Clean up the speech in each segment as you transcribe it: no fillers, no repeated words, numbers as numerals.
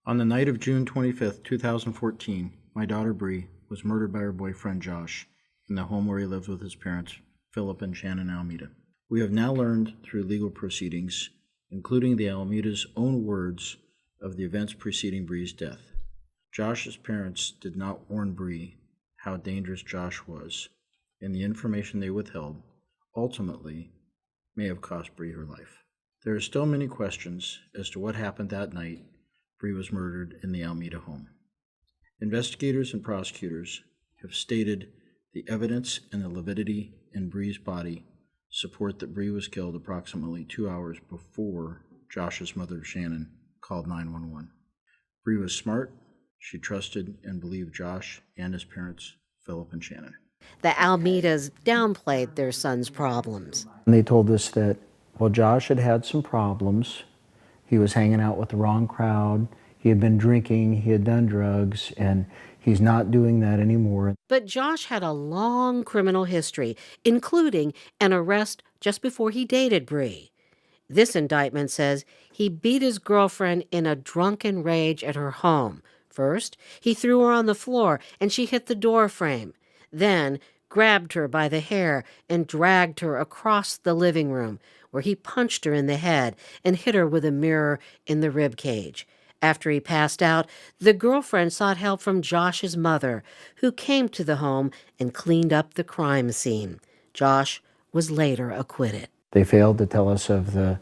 On the night of June 25th, 2014, my daughter Bree was murdered by her boyfriend Josh in the home where he lives with his parents, Philip and Shannon Almeida. We have now learned through legal proceedings, including the Almeida's own words, of the events preceding Bree's death. Josh's parents did not warn Bree how dangerous Josh was, and the information they withheld ultimately may have cost Bree her life. There are still many questions as to what happened that night Bree was murdered in the Almeida home. Investigators and prosecutors have stated the evidence and the lividity in Bree's body support that Bree was killed approximately 2 hours before Josh's mother, Shannon, called 911. Bree was smart. She trusted and believed Josh and his parents, Philip and Shannon. The Almeidas downplayed their son's problems. And they told us that, well, Josh had had some problems. He was hanging out with the wrong crowd. He had been drinking. He had done drugs, and he's not doing that anymore. But Josh had a long criminal history, including an arrest just before he dated Bree. This indictment says he beat his girlfriend in a drunken rage at her home. First, he threw her on the floor and she hit the door frame. Then, grabbed her by the hair and dragged her across the living room, where he punched her in the head and hit her with a mirror in the rib cage. After he passed out, the girlfriend sought help from Josh's mother, who came to the home and cleaned up the crime scene. Josh was later acquitted. They failed to tell us of the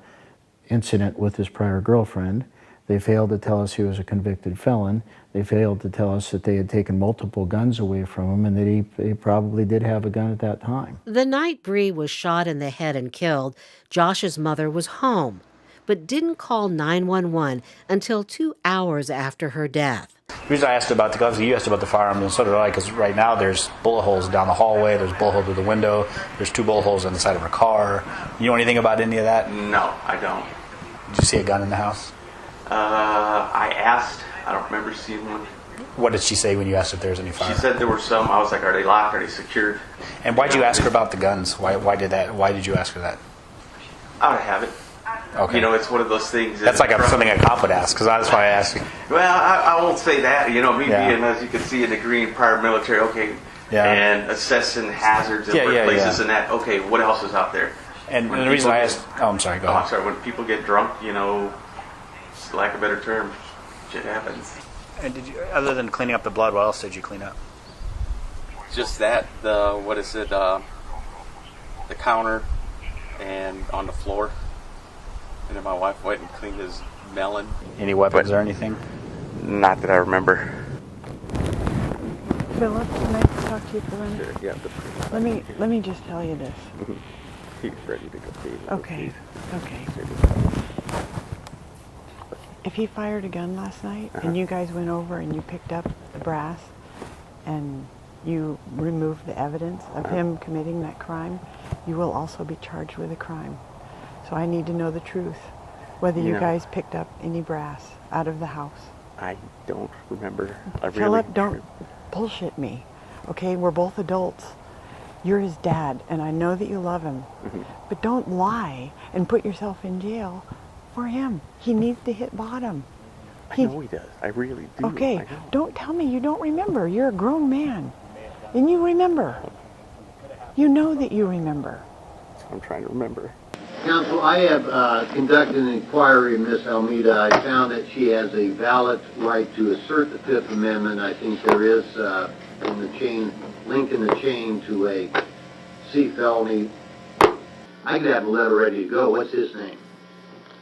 incident with his prior girlfriend. They failed to tell us he was a convicted felon. They failed to tell us that they had taken multiple guns away from him and that he probably did have a gun at that time. The night Bree was shot in the head and killed, Josh's mother was home, but didn't call 911 until 2 hours after her death. The reason I asked about the guns, you asked about the firearms, and so did I, because right now there's bullet holes down the hallway, there's bullet holes through the window, there's 2 bullet holes on the side of her car. You know anything about any of that? No, I don't. Did you see a gun in the house? I asked. I don't remember seeing one. What did she say when you asked if there was any firearms? She said there were some. I was like, are they locked? Are they secured? And why did you ask her about the guns? Why did you ask her that? I would have it. Okay. You know, it's one of those things. That's like something a cop would ask, because that's why I asked you. Well, I won't say that. You know, me being, as you can see, in the green prior military, okay, and assessing hazards in workplaces and that, okay, what else is out there? And the reason I asked, I'm sorry, go ahead. I'm sorry, when people get drunk, you know, lack of a better term, shit happens. And did you, other than cleaning up the blood, what else did you clean up? Just that, the counter and on the floor. And then my wife went and cleaned his melon. Any weapons or anything? Not that I remember. Philip, can I talk to you for a minute? Sure, yeah. Let me just tell you this. He's ready to go see. Okay. If he fired a gun last night and you guys went over and you picked up the brass and you removed the evidence of him committing that crime, you will also be charged with a crime. So I need to know the truth, whether you guys picked up any brass out of the house. I don't remember. Philip, don't bullshit me. Okay, we're both adults. You're his dad, and I know that you love him. But don't lie and put yourself in jail for him. He needs to hit bottom. I know he does. I really do. Okay, don't tell me you don't remember. You're a grown man. And you remember. You know that you remember. I'm trying to remember. Counsel, I have conducted an inquiry in Ms. Almeida. I found that she has a valid right to assert the Fifth Amendment. I think there is in the chain, link in the chain to a C felony. I could have a letter ready to go. What's his name?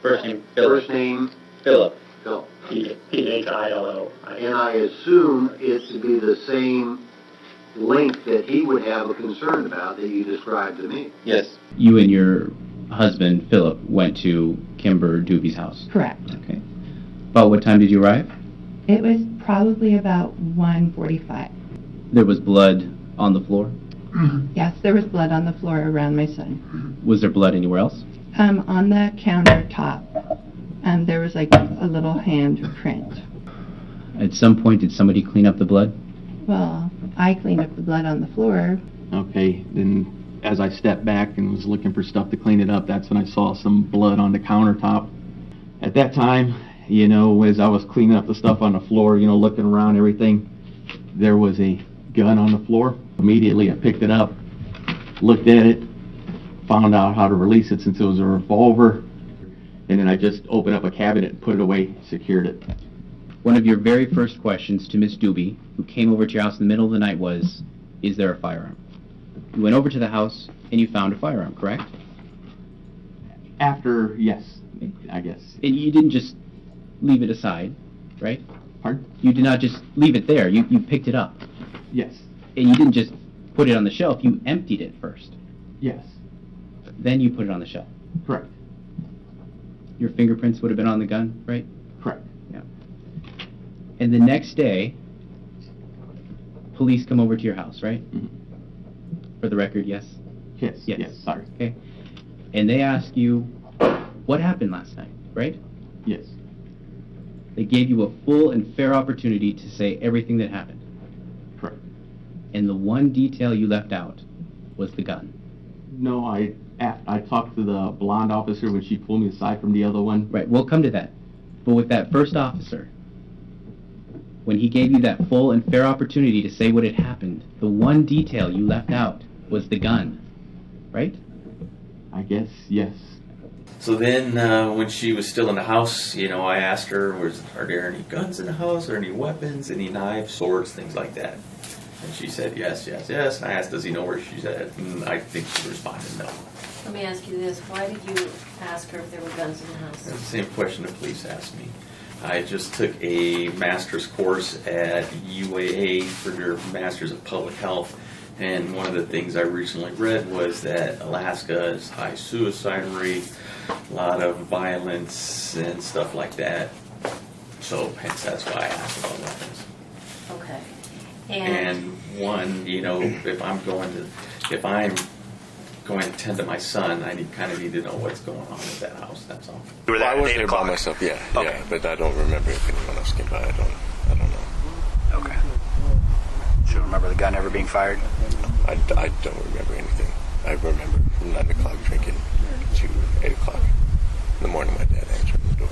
First name, Philip. First name? Philip. Philip. Phillo. And I assume it to be the same link that he would have a concern about that you described to me. Yes. You and your husband, Philip, went to Kimber Doobie's house? Correct. Okay. About what time did you arrive? It was probably about 1:45. There was blood on the floor? Yes, there was blood on the floor around my son. Was there blood anywhere else? On the countertop, there was like a little hand print. At some point, did somebody clean up the blood? Well, I cleaned up the blood on the floor. Okay, then as I stepped back and was looking for stuff to clean it up, that's when I saw some blood on the countertop. At that time, you know, as I was cleaning up the stuff on the floor, you know, looking around everything, there was a gun on the floor. Immediately I picked it up, looked at it, found out how to release it since it was a revolver, and then I just opened up a cabinet and put it away, secured it. One of your very first questions to Miss Doobie, who came over to your house in the middle of the night, was, is there a firearm? You went over to the house and you found a firearm, correct? After, yes, I guess. And you didn't just leave it aside, right? Pardon? You did not just leave it there. You picked it up. Yes. And you didn't just put it on the shelf. You emptied it first. Yes. Then you put it on the shelf. Correct. Your fingerprints would have been on the gun, right? Correct. Yeah. And the next day, police come over to your house, right? Mm-hmm. For the record, yes? Yes. Yes. Sorry. Okay. And they ask you, what happened last night, right? Yes. They gave you a full and fair opportunity to say everything that happened. Correct. And the one detail you left out was the gun. No, I talked to the blonde officer when she pulled me aside from the other one. Right, we'll come to that. But with that first officer, when he gave you that full and fair opportunity to say what had happened, the one detail you left out was the gun, right? I guess, yes. So then, when she was still in the house, you know, I asked her, are there any guns in the house, or any weapons, any knives, swords, things like that? And she said, yes, yes, yes. And I asked, does he know where she's at? And I think she responded, no. Let me ask you this. Why did you ask her if there were guns in the house? That's the same question the police asked me. I just took a master's course at UAA for your Masters of Public Health. And one of the things I recently read was that Alaska is high suicide rate, a lot of violence and stuff like that. So hence that's why I asked about weapons. Okay. And one, you know, if I'm going to tend to my son, I kind of need to know what's going on at that house. That's all. You were there I was there by myself. Yeah, okay. Yeah, but I don't remember if anyone else came by. I don't know. Okay. Do you remember the gun ever being fired? I don't remember anything. I remember from 9 o'clock drinking to 8 o'clock in the morning. My dad answered the door.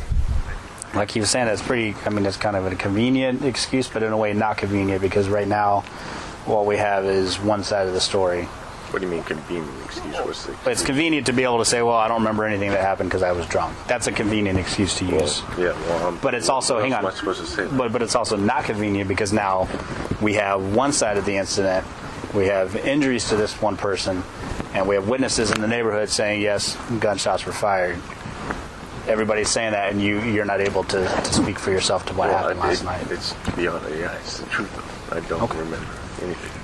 Like he was saying, that's pretty. I mean, it's kind of a convenient excuse, but in a way not convenient because right now, what we have is one side of the story. What do you mean convenient excuse? What's the It's convenient to be able to say, well, I don't remember anything that happened because I was drunk. That's a convenient excuse to use. But it's also, hang on. What am I supposed to say? But it's also not convenient because now we have one side of the incident, we have injuries to this one person, and we have witnesses in the neighborhood saying, yes, gunshots were fired. Everybody's saying that, and you're not able to speak for yourself to what happened last night. It's beyond it's the truth. I don't remember anything.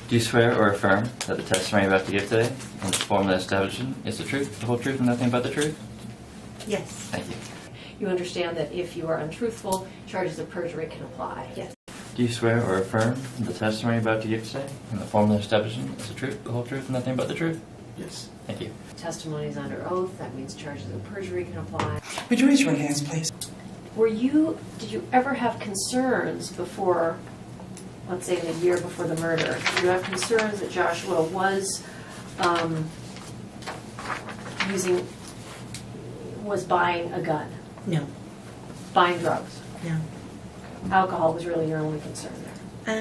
Do you swear or affirm that the testimony you're about to give today in the form that establishing is the truth, the whole truth, and nothing but the truth? Yes. Thank you. You understand that if you are untruthful, charges of perjury can apply. Yes. Do you swear or affirm that the testimony you're about to give today in the form that establishing is the truth, the whole truth, and nothing but the truth? Yes. Thank you. Testimony is under oath. That means charges of perjury can apply. Would you raise your hands, please? Did you ever have concerns before, let's say in the year before the murder, did you have concerns that Joshua was buying a gun? No. Buying drugs? No. Alcohol was really your only concern there?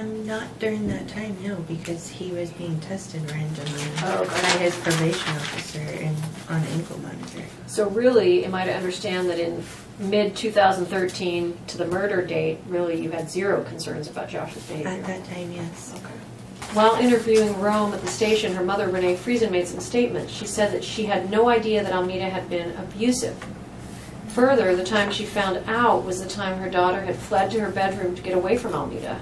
Not during that time, no, because he was being tested randomly by his probation officer and on ankle monitor. So really, am I to understand that in mid-2013 to the murder date, really you had zero concerns about Joshua's behavior? At that time, yes. Okay. While interviewing Rome at the station, her mother, Renee Friesen, made some statements. She said that she had no idea that Almeida had been abusive. Further, the time she found out was the time her daughter had fled to her bedroom to get away from Almeida.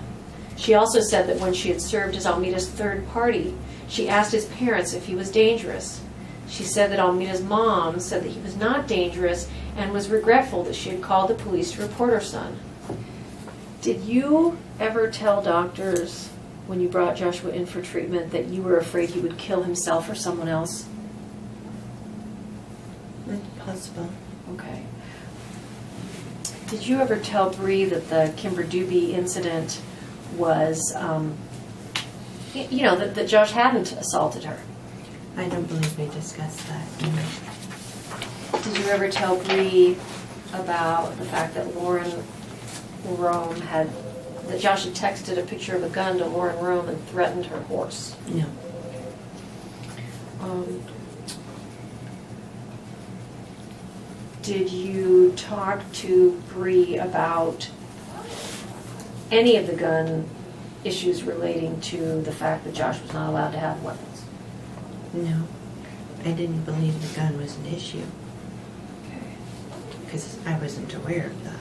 She also said that when she had served as Almeida's third party, she asked his parents if he was dangerous. She said that Almeida's mom said that he was not dangerous and was regretful that she had called the police to report her son. Did you ever tell doctors when you brought Joshua in for treatment that you were afraid he would kill himself or someone else? It's possible. Okay. Did you ever tell Bree that the Kimber Doobie incident was, that Josh hadn't assaulted her? I don't believe we discussed that. Did you ever tell Bree about the fact that that Josh had texted a picture of a gun to Lauren Rome and threatened her horse? No. Did you talk to Bree about any of the gun issues relating to the fact that Josh was not allowed to have weapons? No. I didn't believe the gun was an issue. Because I wasn't aware of that.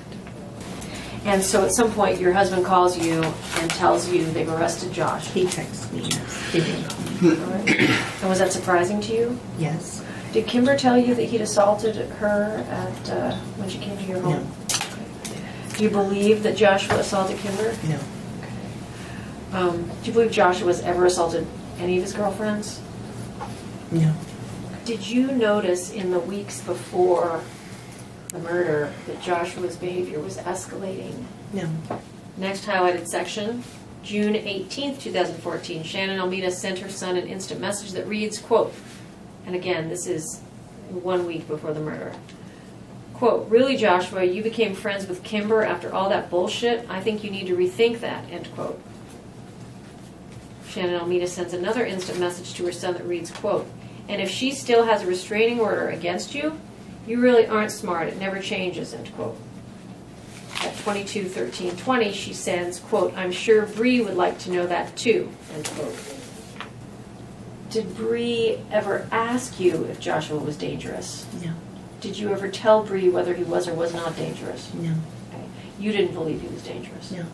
And so at some point your husband calls you and tells you they've arrested Josh. He texted me, yes. He didn't call me. All right. And was that surprising to you? Yes. Did Kimber tell you that he'd assaulted her at when she came to your home? No. Do you believe that Joshua assaulted Kimber? No. Do you believe Joshua has ever assaulted any of his girlfriends? No. Did you notice in the weeks before the murder that Joshua's behavior was escalating? No. Next highlighted section, June 18th, 2014, Shannon Almeida sent her son an instant message that reads, quote, and again, this is 1 week before the murder, quote, really, Joshua, you became friends with Kimber after all that bullshit? I think you need to rethink that, end quote. Shannon Almeida sends another instant message to her son that reads, quote, and if she still has a restraining order against you, you really aren't smart. It never changes, end quote. At 22/13/20, she sends, quote, I'm sure Bree would like to know that too, end quote. Did Bree ever ask you if Joshua was dangerous? No. Did you ever tell Bree whether he was or was not dangerous? No. Okay. You didn't believe he was dangerous? No.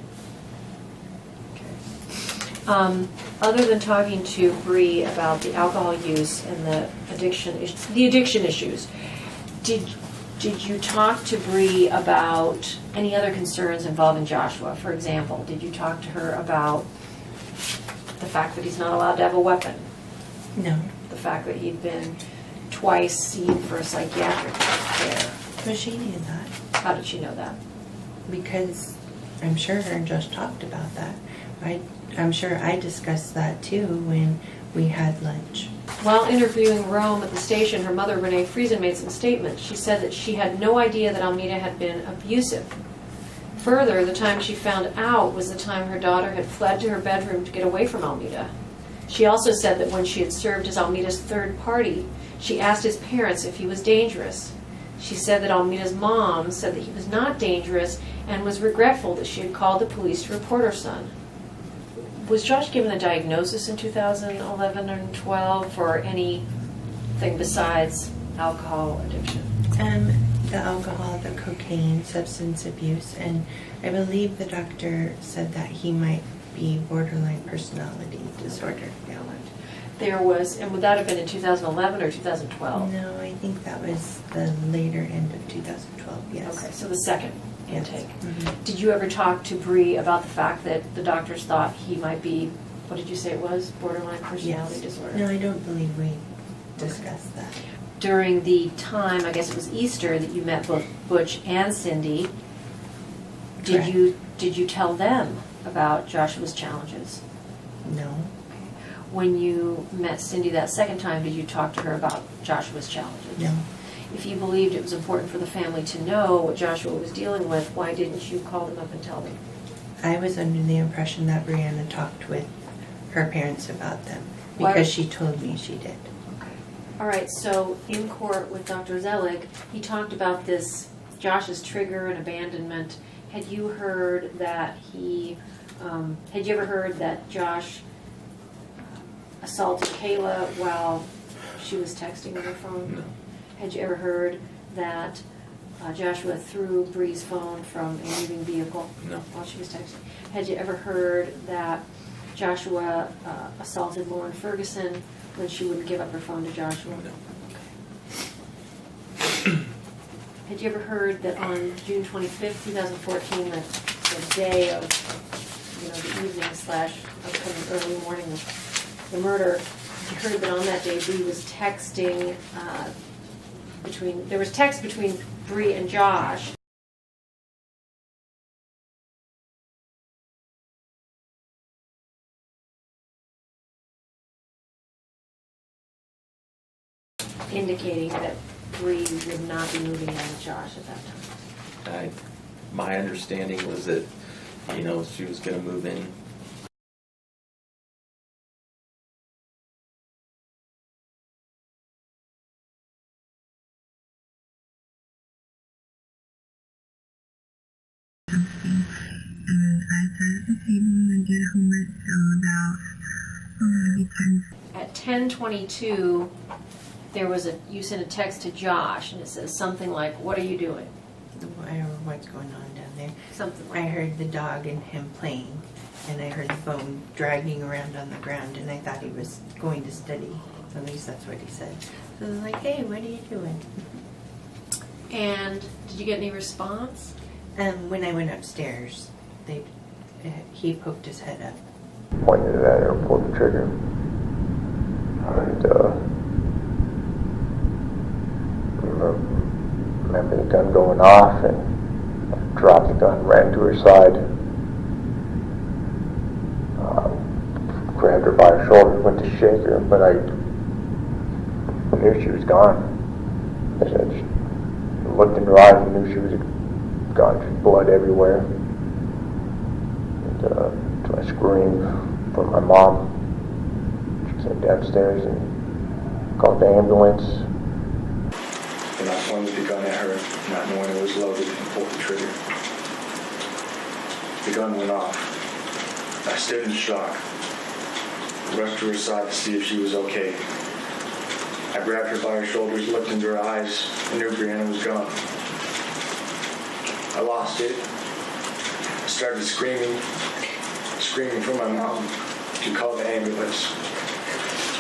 Other than talking to Bree about the alcohol use and the addiction issues, did you talk to Bree about any other concerns involving Joshua? For example, did you talk to her about the fact that he's not allowed to have a weapon? No. The fact that he'd been twice seen for psychiatric care? But she knew that. How did she know that? Because I'm sure her and Josh talked about that. I'm sure I discussed that too when we had lunch. While interviewing Rome at the station, her mother, Renee Friesen, made some statements. She said that she had no idea that Almeida had been abusive. Further, the time she found out was the time her daughter had fled to her bedroom to get away from Almeida. She also said that when she had served as Almeida's third party, she asked his parents if he was dangerous. She said that Almeida's mom said that he was not dangerous and was regretful that she had called the police to report her son. Was Josh given a diagnosis in 2011 and 12 for anything besides alcohol addiction? The alcohol, the cocaine, substance abuse, and I believe the doctor said that he might be borderline personality disorder. There was, and would that have been in 2011 or 2012? No, I think that was the later end of 2012, yes. Okay, so the second intake. Mm-hmm. Did you ever talk to Bree about the fact that the doctors thought he might be, what did you say it was, borderline personality disorder? No, I don't believe we discussed that. During the time, I guess it was Easter, that you met both Butch and Cindy, did you tell them about Joshua's challenges? No. When you met Cindy that second time, did you talk to her about Joshua's challenges? No. If you believed it was important for the family to know what Joshua was dealing with, why didn't you call them up and tell them? I was under the impression that Brianna talked with her parents about them because she told me she did. Okay. All right, so in court with Dr. Zelig, he talked about this, Josh's trigger and abandonment. Had you heard that had you ever heard that Josh assaulted Kayla while she was texting on her phone? No. Had you ever heard that Joshua threw Bree's phone from a moving vehicle while she was texting? Had you ever heard that Joshua assaulted Lauren Ferguson when she wouldn't give up her phone to Joshua? No. Okay. Had you ever heard that on June 25th, 2014, the day of the evening / upcoming early morning of the murder, you heard that on that day Bree was texting there was text between Bree and Josh. Indicating that Bree would not be moving in with Josh at that time. My understanding was that, she was going to move in. And I said, okay, I'm going to get home at about At 10:22, you sent a text to Josh, and it says something like, "What are you doing?" I don't know what's going on down there. Something like I heard the dog and him playing, and I heard the bone dragging around on the ground, and I thought he was going to study. At least that's what he said. So I was like, hey, what are you doing? And did you get any response? When I went upstairs, he poked his head up. Pointed it at her and pulled the trigger. And remember the gun going off, and dropped the gun, ran to her side, grabbed her by her shoulders, went to shake her, but I knew she was gone. I just looked in her eyes and knew she was gone. She had blood everywhere. And so I screamed for my mom. She came downstairs and called the ambulance. And I pointed the gun at her, not knowing it was loaded, and pulled the trigger. The gun went off. I stood in shock. Rushed to her side to see if she was okay. I grabbed her by her shoulders, looked into her eyes, and knew Brianna was gone. I lost it. I started screaming for my mom to call the ambulance,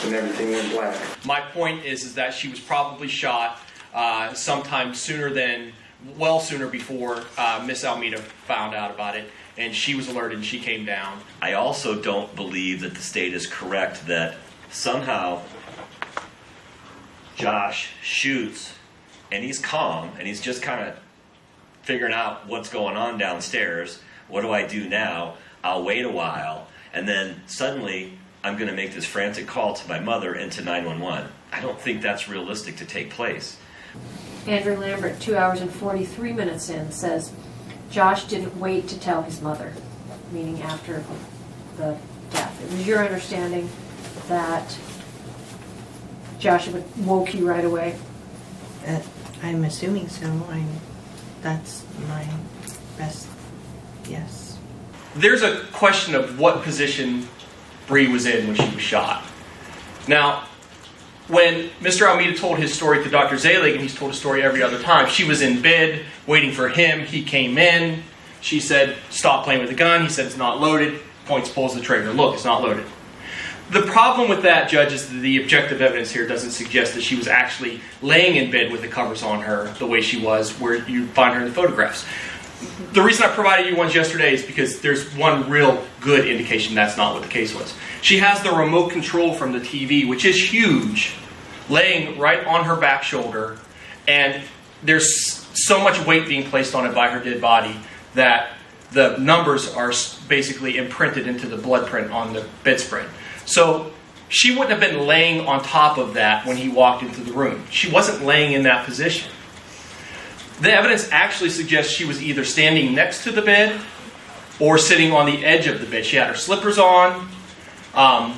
and everything went black. My point is that she was probably shot sometime sooner before Miss Almeida found out about it, and she was alerted and she came down. I also don't believe that the state is correct that somehow Josh shoots and he's calm and he's just kind of figuring out what's going on downstairs. What do I do now? I'll wait a while, and then suddenly I'm going to make this frantic call to my mother and to 911. I don't think that's realistic to take place. Andrew Lambert, 2 hours and 43 minutes in, says Josh didn't wait to tell his mother, meaning after the death. It was your understanding that Josh woke you right away? I'm assuming so. That's my best guess. There's a question of what position Bree was in when she was shot. Now, when Mr. Almeida told his story to Dr. Zelig, and he's told his story every other time, she was in bed waiting for him. He came in. She said, stop playing with the gun. He said, it's not loaded. Points, pulls the trigger. Look, it's not loaded. The problem with that, Judge, is that the objective evidence here doesn't suggest that she was actually laying in bed with the covers on her the way she was, where you find her in the photographs. The reason I provided you ones yesterday is because there's one real good indication that's not what the case was. She has the remote control from the TV, which is huge, laying right on her back shoulder, and there's so much weight being placed on it by her dead body that the numbers are basically imprinted into the blood print on the bedspread. So she wouldn't have been laying on top of that when he walked into the room. She wasn't laying in that position. The evidence actually suggests she was either standing next to the bed or sitting on the edge of the bed. She had her slippers on.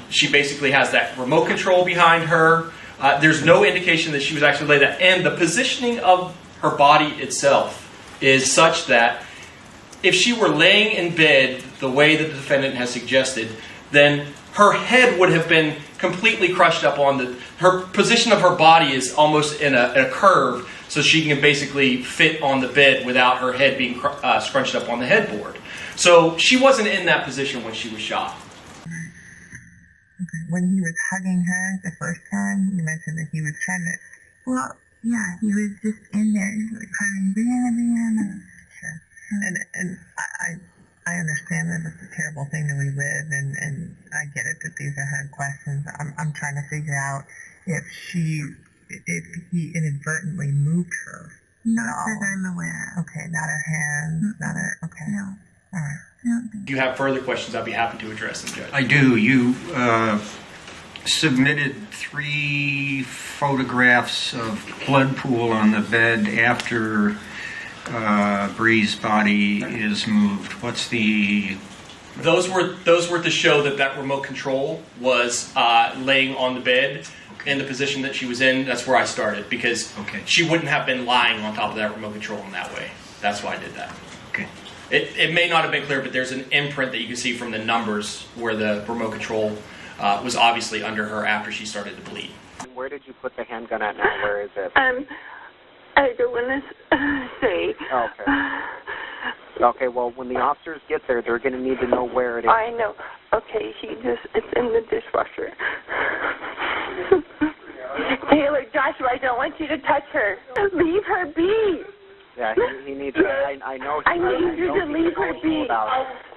She basically has that remote control behind her. There's no indication that she was actually laid out. And the positioning of her body itself is such that if she were laying in bed the way that the defendant has suggested, then her head would have been completely crushed up on her position of her body is almost in a curve, so she can basically fit on the bed without her head being scrunched up on the headboard. So she wasn't in that position when she was shot. When he was hugging her the first time, you mentioned that he was trying to... Well, yeah, he was just in there. He was like crying, Brianna. Sure. And I understand that it's a terrible thing that we live, and I get it that these are hard questions. I'm trying to figure out if he inadvertently moved her. Not that I'm aware. Okay, not her hands, not her... Okay. No. All right. If you have further questions, I'd be happy to address them, Judge. I do. You submitted 3 photographs of blood pool on the bed after Bree's body is moved? What's the... Those were to show that remote control was laying on the bed in the position that she was in. That's where I started, because she wouldn't have been lying on top of that remote control in that way. That's why I did that. Okay. It may not have been clear, but there's an imprint that you can see from the numbers where the remote control was obviously under her after she started to bleed. Where did you put the handgun at now? Where is it? I don't want to say. Okay. Okay, well, when the officers get there, they're going to need to know where it is. I know. Okay, it's in the dishwasher. Taylor, Joshua, I don't want you to touch her. Leave her be. Yeah, he needs to. I know. I need you to leave her be.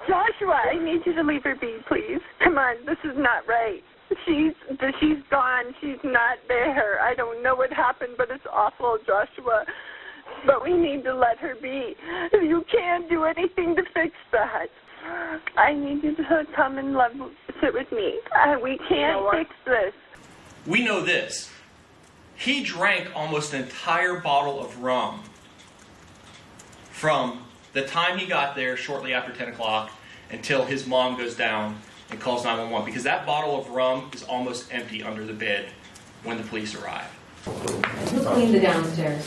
Joshua, I need you to leave her be, please. Come on, this is not right. She's gone. She's not there. I don't know what happened, but it's awful, Joshua. But we need to let her be. You can't do anything to fix that. I need you to come and sit with me. We can't fix this. We know this. He drank almost an entire bottle of rum from the time he got there shortly after 10 o'clock until his mom goes down and calls 911, because that bottle of rum is almost empty under the bed when the police arrive. Who cleaned the downstairs?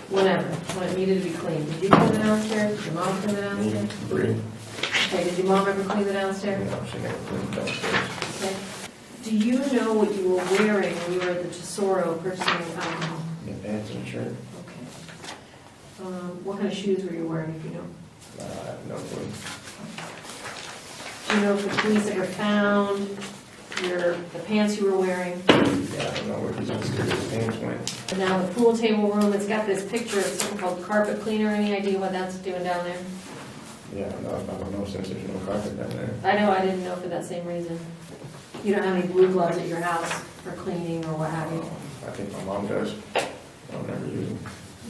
Whenever, when it needed to be cleaned. Did you clean the downstairs? Did your mom clean the downstairs? Okay, did your mom ever clean the downstairs? No, she never cleaned downstairs. Okay. Do you know what you were wearing when you were at the Tesoro purchasing alcohol? Yeah, pants and a shirt. Okay. What kind of shoes were you wearing, if you know? I have no clue. Do you know if the police ever found the pants you were wearing? Yeah, I don't know where these mysterious pants went. And now the pool table room, it's got this picture of something called carpet cleaner. Any idea what that's doing down there? Yeah, no, I don't know since there's no carpet down there. I know, I didn't know for that same reason. You don't have any blue gloves at your house for cleaning or what have you? I think my mom does. I don't ever use them.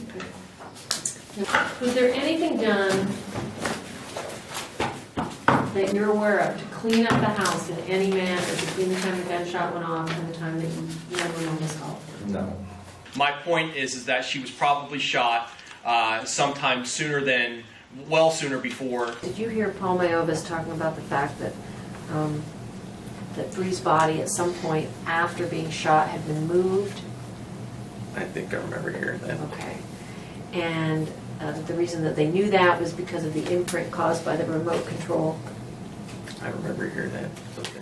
Okay. Was there anything done that you're aware of to clean up the house in any manner between the time the gunshot went off and the time that you 911 was called? No. My point is that she was probably shot sometime sooner than, well sooner before. Did you hear Paul Mayovis talking about the fact that that Bree's body at some point after being shot had been moved? I think I remember hearing that. Okay. And the reason that they knew that was because of the imprint caused by the remote control. I remember hearing that. Okay.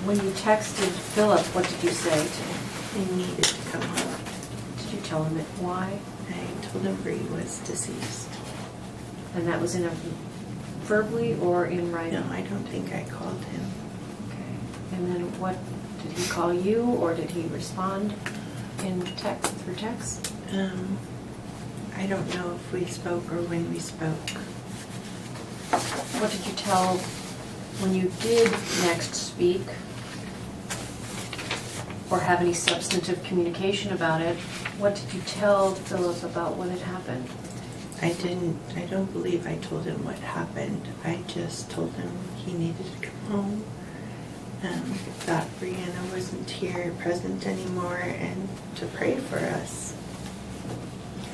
When you texted Philip, what did you say to him? He needed to come home. Did you tell him why? I told him Bree was deceased. And that was in a verbally or in writing? No, I don't think I called him. Okay. And then what, did he call you or did he respond in text, through text? I don't know if we spoke or when we spoke. What did you tell when you did next speak or have any substantive communication about it? What did you tell Philip about what had happened? I don't believe I told him what happened. I just told him he needed to come home. That Brianna wasn't here present anymore and to pray for us.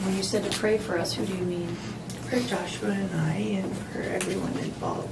When you said to pray for us, who do you mean? For Joshua and I and for everyone involved.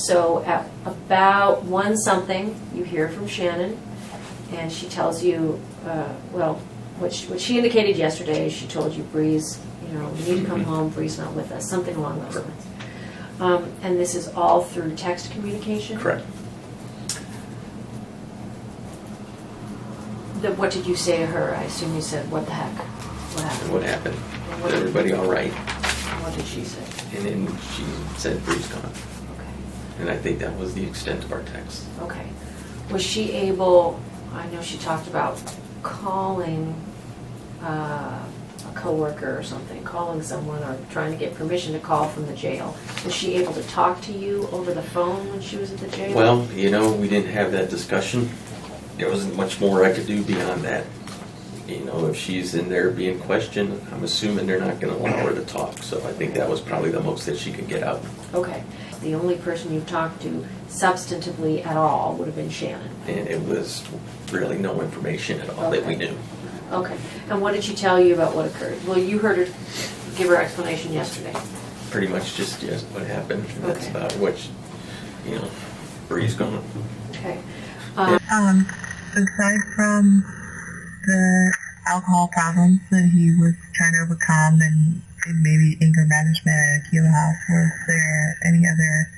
So at about 1 something, you hear from Shannon, and she tells you, well, what she indicated yesterday, she told you, Bree's, you need to come home, Bree's not with us, something along those lines. And this is all through text communication? Correct. What did you say to her? I assume you said, what the heck? What happened? What happened? What Is did- everybody all right? What did she say? And then she said Bree's gone. Okay. And I think that was the extent of our text. Okay. Was she able, I know she talked about calling a coworker or something, calling someone or trying to get permission to call from the jail. Was she able to talk to you over the phone when she was at the jail? Well, you know, we didn't have that discussion. There wasn't much more I could do beyond that. You know, if she's in there being questioned, I'm assuming they're not going to allow her to talk. So I think that was probably the most that she could get out. Okay. The only person you've talked to substantively at all would have been Shannon. And it was really no information at all that we knew. Okay. And what did she tell you about what occurred? Well, you heard her give her explanation yesterday. Pretty much just what happened. And that's Okay. about what, you know, Bree's gone. Okay. Aside from the alcohol problems that he was trying to overcome and maybe anger management at Aquila House, was there any other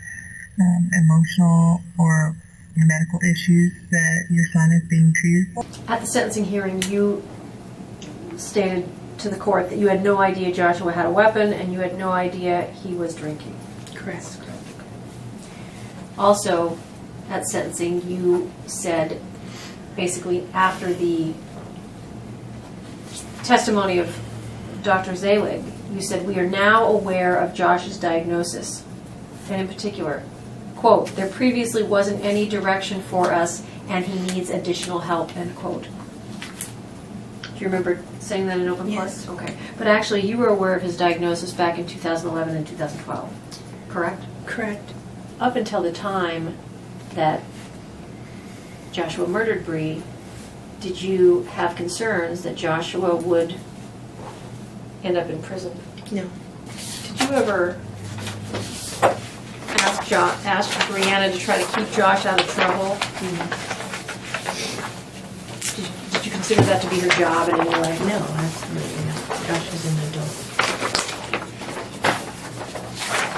emotional or medical issues that your son is being treated for? At the sentencing hearing, you stated to the court that you had no idea Joshua had a weapon and you had no idea he was drinking. Correct. Also, at sentencing, you said basically after the testimony of Dr. Zelig, you said, we are now aware of Josh's diagnosis. And in particular, quote, there previously wasn't any direction for us and he needs additional help, end quote. Do you remember saying that in open court? Yes. Okay. But actually, you were aware of his diagnosis back in 2011 and 2012, correct? Correct. Up until the time that Joshua murdered Bree, did you have concerns that Joshua would end up in prison? No. Did you ever ask Brianna to try to keep Josh out of trouble? Did you consider that to be her job in any way? No, absolutely not. Josh is an adult.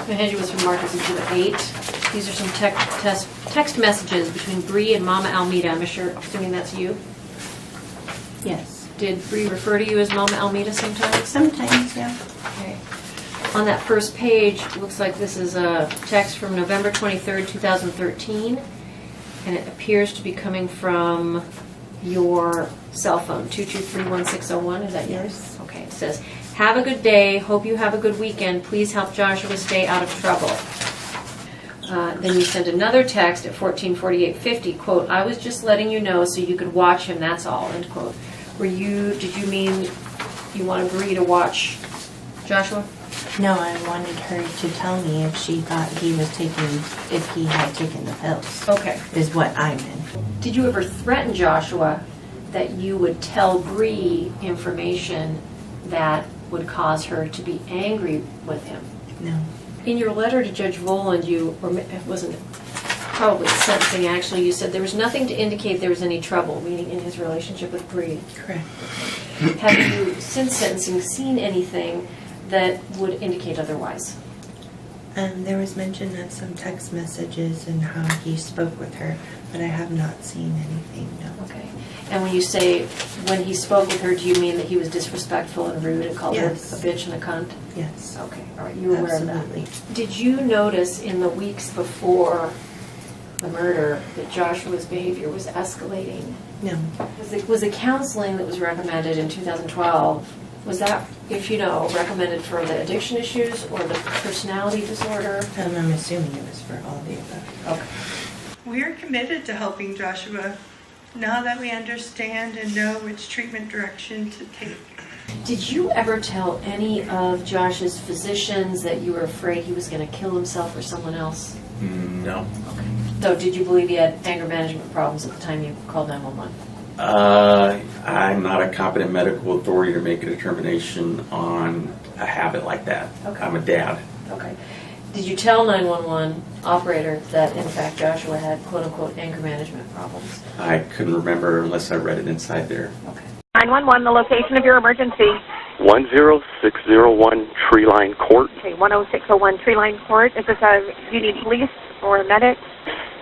I hand you was from Marcus Exhibit 8. These are some text messages between Bree and Mama Almeida. I'm assuming that's you. Yes. Did Bree refer to you as Mama Almeida sometimes? Sometimes, yeah. Okay. On that first page, it looks like this is a text from November 23rd, 2013, and it appears to be coming from your cell phone, 223-1601. Is that yours? Okay. It says, have a good day. Hope you have a good weekend. Please help Joshua stay out of trouble. Then you sent another text at 14:48:50, quote, I was just letting you know so you could watch him, that's all, end quote. Did you mean you wanted Bree to watch Joshua? No, I wanted her to tell me if she thought if he had taken the pills. Okay. Is what I meant. Did you ever threaten Joshua that you would tell Bree information that would cause her to be angry with him? No. In your letter to Judge Voland, it wasn't probably sentencing actually, you said there was nothing to indicate there was any trouble, meaning in his relationship with Bree. Correct. Have you, since sentencing, seen anything that would indicate otherwise? There was mention of some text messages and how he spoke with her, but I have not seen anything, no. Okay. And when you say when he spoke with her, do you mean that he was disrespectful and rude and called Yes. her a bitch and a cunt? Yes. Okay, all right, you were aware of that. Absolutely. Did you notice in the weeks before the murder that Joshua's behavior was escalating? No. Was the counseling that was recommended in 2012, was that, if you know, recommended for the addiction issues or the personality disorder? I'm assuming it was for all the above. Okay. We are committed to helping Joshua now that we understand and know which treatment direction to take. Did you ever tell any of Josh's physicians that you were afraid he was going to kill himself or someone else? No. Okay. So did you believe he had anger management problems at the time you called 911? I'm not a competent medical authority to make a determination on a habit like that. Okay. I'm a dad. Okay. Did you tell 911 operator that in fact Joshua had quote-unquote anger management problems? I couldn't remember unless I read it inside there. 911, the location of your emergency. 10601 Treeline Court. Okay, 10601 Treeline Court. Is this do you need police or medic?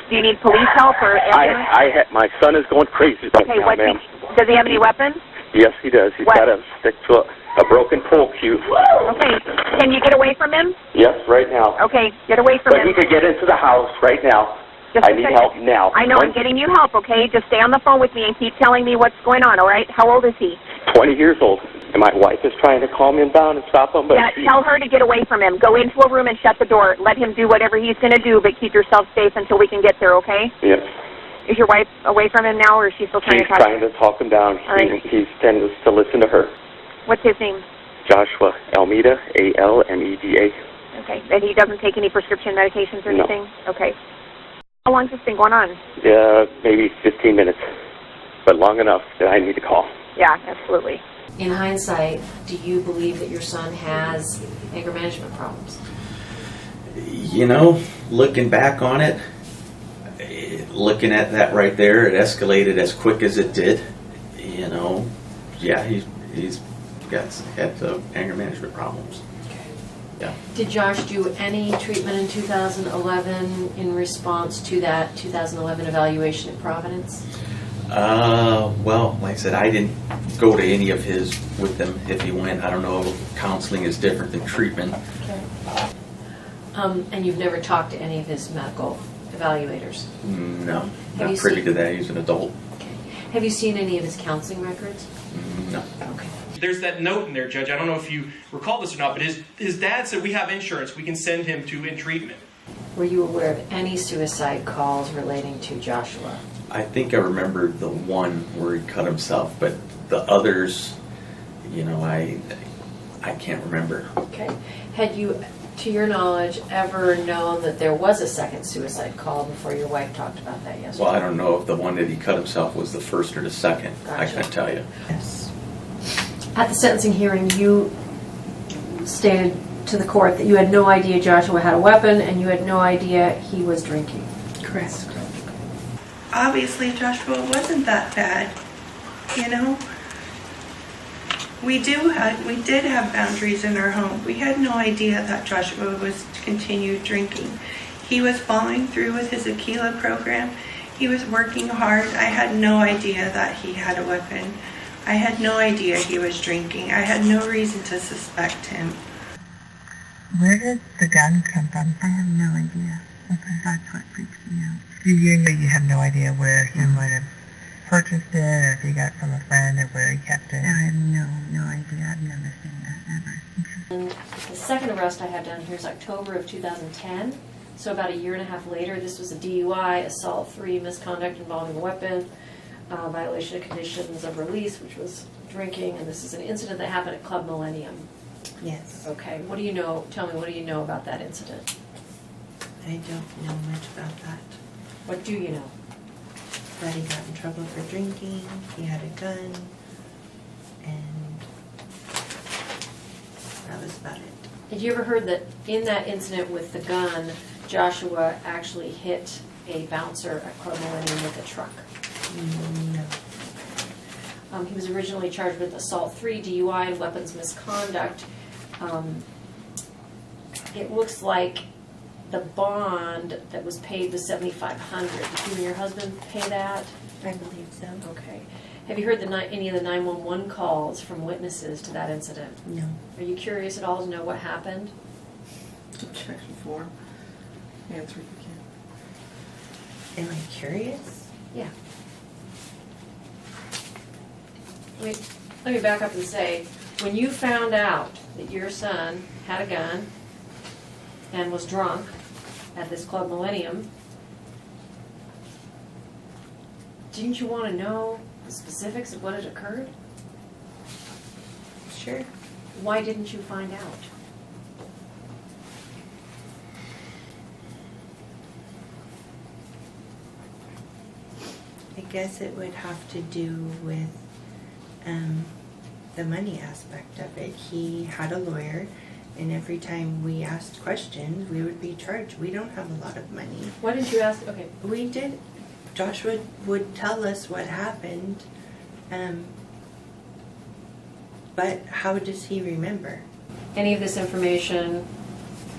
Do you need police help or ambulance? My son is going crazy right Okay, now, ma'am. Does he have any weapons? Yes, he does. He's got a stick to a broken pole cue. Okay. Can you get away from him? Yes, right now. Okay, get away from But him. he could get into the house right now. Just I a need second. help now. I know, I'm getting you help, okay? Just stay on the phone with me and keep telling me what's going on, all right? How old is he? 20 years old. And my wife is trying to calm him down and stop him, but Yeah, tell her to get away from him. Go into a room and shut the door. Let him do whatever he's going to do, but keep yourself safe until we can get there, okay? yes, Is your wife away from him now, or is she still trying she's to talk? trying to talk him down. All right. He tends to listen to her. What's his name? Joshua Almeida, Almeda. Okay. And he doesn't take any prescription medications or No. anything? Okay. How long's this been going on? Maybe 15 minutes, but long enough that I need to call. Yeah, absolutely. In hindsight, do you believe that your son has anger management problems? You know, looking back on it, looking at that right there, it escalated as quick as it did. You know, yeah, he's got anger management problems. Yeah. Did Josh do any treatment in 2011 in response to that 2011 evaluation at Providence? Well, like I said, I didn't go to any of his with them. If he went, I don't know if counseling is different than treatment. Okay. And you've never talked to any of his medical evaluators? No, Have not you privy seen- to that. He's an adult. Have you seen any of his counseling records? No. Okay. There's that note in there, Judge. I don't know if you recall this or not, but his dad said we have insurance. We can send him to in treatment. Were you aware of any suicide calls relating to Joshua? I think I remember the one where he cut himself, but the others, you know, I can't remember. Okay. Had you, to your knowledge, ever known that there was a second suicide call before your wife talked about that yesterday? Well, I don't know if the one that he cut himself was the first or the second. I Gotcha. can't tell you. Yes. At the sentencing hearing, you stated to the court that you had no idea Joshua had a weapon and you had no idea he was drinking. Correct. Obviously, Joshua wasn't that bad, you know? We did have boundaries in our home. We had no idea that Joshua was to continue drinking. He was following through with his Aquila program. He was working hard. I had no idea that he had a weapon. I had no idea he was drinking. I had no reason to suspect him. Where did the gun come from? I have no idea. That's what freaks me out. You have no idea where he might have purchased it, or if he got it from a friend, or where he kept it. I have no idea. I've never seen that ever. And the second arrest I have down here is October of 2010. So about a year and a half later, this was a DUI, assault 3, misconduct involving a weapon, violation of conditions of release, which was drinking, and this is an incident that happened at Club Millennium. Yes. Okay, what do you know? Tell me, what do you know about that incident? I don't know much about that. What do you know? That he got in trouble for drinking, he had a gun, and that was about it. Had you ever heard that in that incident with the gun, Joshua actually hit a bouncer at Club Millennium with a truck? No. He was originally charged with assault 3, DUI, and weapons misconduct. It looks like the bond that was paid was $7,500. Did you and your husband pay that? I believe so. Okay. Have you heard any of the 911 calls from witnesses to that incident? No. Are you curious at all to know what happened? Objection form. Answer if you Am I curious? Yeah. Let me back up and say, when you found out that your son had a gun and was drunk at this Club Millennium, didn't you want to know the specifics of what had occurred? Sure. Why didn't you find out? I guess it would have to do with the money aspect of it. He had a lawyer, and every time we asked questions, we would be charged. We don't have a lot of money. Why didn't you ask? Okay. We did. Joshua would tell us what happened, but how does he remember? Any of this information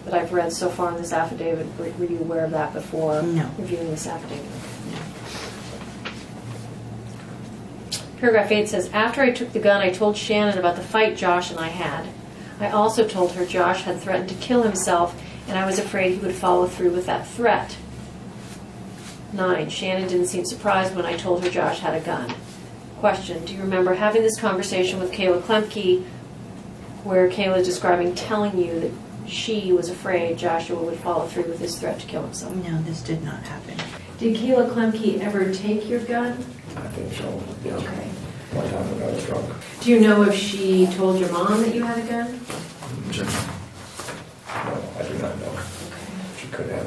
that I've read so far in this affidavit, were you aware of that before No. reviewing this affidavit? Paragraph 8 says, after I took the gun, I told Shannon about the fight Josh and I had. I also told her Josh had threatened to kill himself, and I was afraid he would follow through with that threat. 9. Shannon didn't seem surprised when I told her Josh had a gun. Question, do you remember having this conversation with Kayla Klemke where Kayla is describing telling you that she was afraid Joshua would follow through with his threat to kill himself? No, this did not happen. Did Kayla Klemke ever take your gun? I think so, yeah. Okay. One time when I was drunk. Do you know if she told your mom that you had a gun? No, I do not know. She could have.